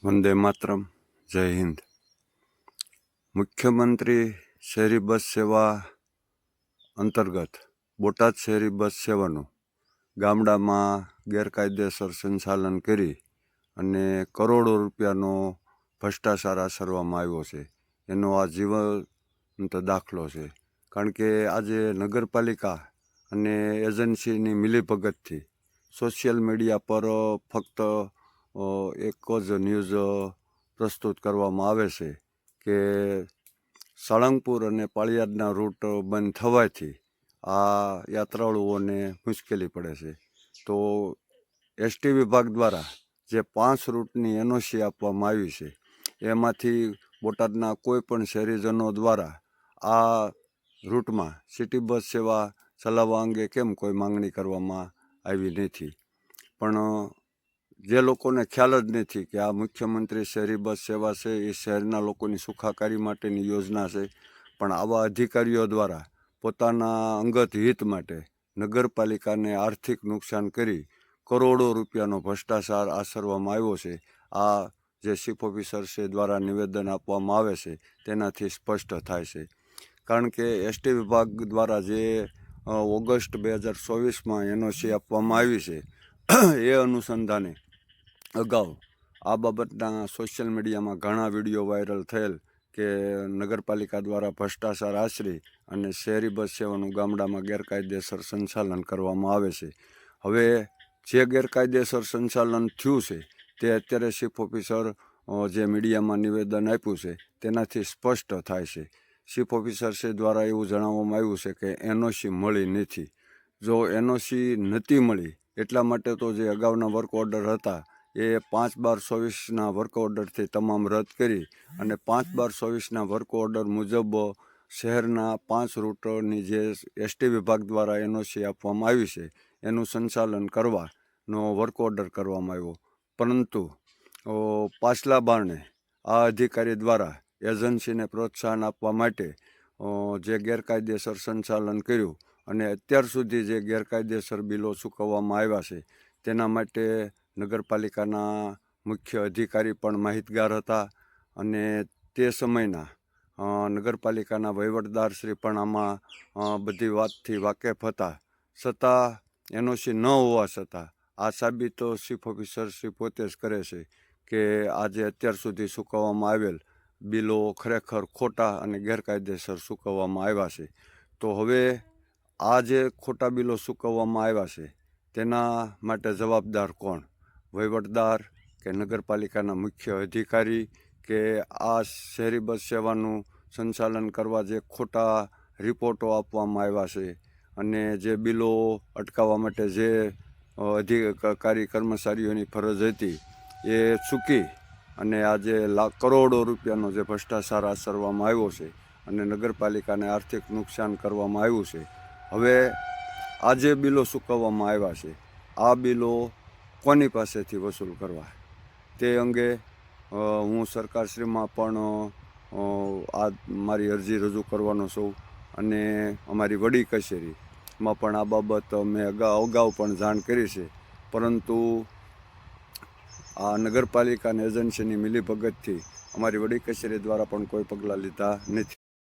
વંદે માતરમ. જય હિન્દ. મુખ્યમંત્રી શહેરી બસ સેવા અંતર્ગત બોટાદ શહેરી બસ સેવાનું ગામડામાં ગેરકાયદેસર સંચાલન કરી અને કરોડો રૂપિયાનો ભ્રષ્ટાચાર આચરવામાં આવ્યો છે. એનો આ જીવંત દાખલો છે. કારણ કે આજે નગરપાલિકા અને એજન્સીની મિલીભગતથી સોશિયલ મીડિયા પર ફક્ત એક જ ન્યૂઝ પ્રસ્તુત કરવામાં આવે છે કે સાળંગપુર અને પાળિયાદના રૂટ બંધ થવાથી આ યાત્રાળુઓને મુશ્કેલી પડે છે. તો એસટી વિભાગ દ્વારા જે 5 રૂટની એનઓસી આપવામાં આવી છે, એમાંથી બોટાદના કોઈ પણ શહેરીજનો દ્વારા આ રૂટમાં સિટી બસ સેવા ચલાવવા અંગે કેમ કોઈ માંગણી કરવામાં આવી નથી. પણ જે લોકોને ખ્યાલ જ નથી કે આ મુખ્યમંત્રી શહેરી બસ સેવા છે એ શહેરના લોકોની સુખાકારી માટેની યોજના છે, પણ આવા અધિકારીઓ દ્વારા પોતાના અંગત હિત માટે નગરપાલિકાને આર્થિક નુકસાન કરી કરોડો રૂપિયાનો ભ્રષ્ટાચાર આચરવામાં આવ્યો છે. આ જે ચીફ ઓફિસર છે દ્વારા નિવેદન આપવામાં આવે છે તેનાથી સ્પષ્ટ થાય છે. કારણ કે એસટી વિભાગ દ્વારા જે ઓગસ્ટ 2024માં એનઓસી આપવામાં આવી છે, એ અનુસંધાને અગાઉ આ બાબતના સોશિયલ મીડિયામાં ઘણા વિડીયો વાયરલ થયેલ કે નગરપાલિકા દ્વારા ભ્રષ્ટાચાર આચરી અને શહેરી બસ સેવાનું ગામડામાં ગેરકાયદેસર સંચાલન કરવામાં આવે છે. હવે જે ગેરકાયદેસર સંચાલન થયું છે તે અત્યારે ચીફ ઓફિસર જે મીડિયામાં નિવેદન આપ્યું છે તેનાથી સ્પષ્ટ થાય છે. ચીફ ઓફિસર છે દ્વારા એવું જણાવવામાં આવ્યું છે કે એનઓસી મળી નથી. જો એનઓસી નહોતી મળી એટલા માટે તો જે અગાઉના વર્ક ઓર્ડર હતા એ 5/12/24ના વર્ક ઓર્ડરથી તમામ રદ કરી અને 5/12/24ના વર્ક ઓર્ડર મુજબ શહેરના 5 રૂટોની જે એસટી વિભાગ દ્વારા એનઓસી આપવામાં આવી છે એનું સંચાલન કરવાનો વર્ક ઓર્ડર કરવામાં આવ્યો. પરંતુ પાછલા બારણે આ અધિકારી દ્વારા એજન્સીને પ્રોત્સાહન આપવા માટે જે ગેરકાયદેસર સંચાલન કર્યું અને અત્યાર સુધી જે ગેરકાયદેસર બિલો ચૂકવવામાં આવ્યા છે તેના માટે નગરપાલિકાના મુખ્ય અધિકારી પણ માહિતગાર હતા અને તે સમયના નગરપાલિકાના વહીવટદારશ્રી પણ આમાં બધી વાતથી વાકેફ હતા. છતાં એનઓસી ન હોવા છતાં આ સાબિત ચીફ ઓફિસરશ્રી પોતે જ કરે છે કે આજે અત્યાર સુધી ચૂકવવામાં આવેલ બિલો ખરેખર ખોટા અને ગેરકાયદેસર ચૂકવવામાં આવ્યા છે. તો હવે આ જે ખોટા બિલો ચૂકવવામાં આવ્યા છે તેના માટે જવાબદાર કોણ? વહીવટદાર કે નગરપાલિકાના મુખ્ય અધિકારી કે આ શહેરી બસ સેવાનું સંચાલન કરવા જે ખોટા રિપોર્ટો આપવામાં આવ્યા છે અને જે બિલો અટકાવવા માટે જે અધિકારી કર્મચારીઓની ફરજ હતી એ ચૂકી અને આજે કરોડો રૂપિયાનો જે ભ્રષ્ટાચાર આચરવામાં આવ્યો છે અને નગરપાલિકાને આર્થિક નુકસાન કરવામાં આવ્યું છે. હવે આ જે બિલો ચૂકવવામાં આવ્યા છે આ બિલો કોની પાસેથી વસૂલ કરવા તે અંગે હું સરકારશ્રીમાં પણ આ મારી અરજી રજૂ કરવાનો છું અને અમારી વડી કચેરીમાં પણ આ બાબત મેં અગાઉ પણ જાણ કરી છે. પરંતુ આ નગરપાલિકા અને એજન્સીની મિલીભગતથી અમારી વડી કચેરી દ્વારા પણ કોઈ પગલાં લીધા નથી.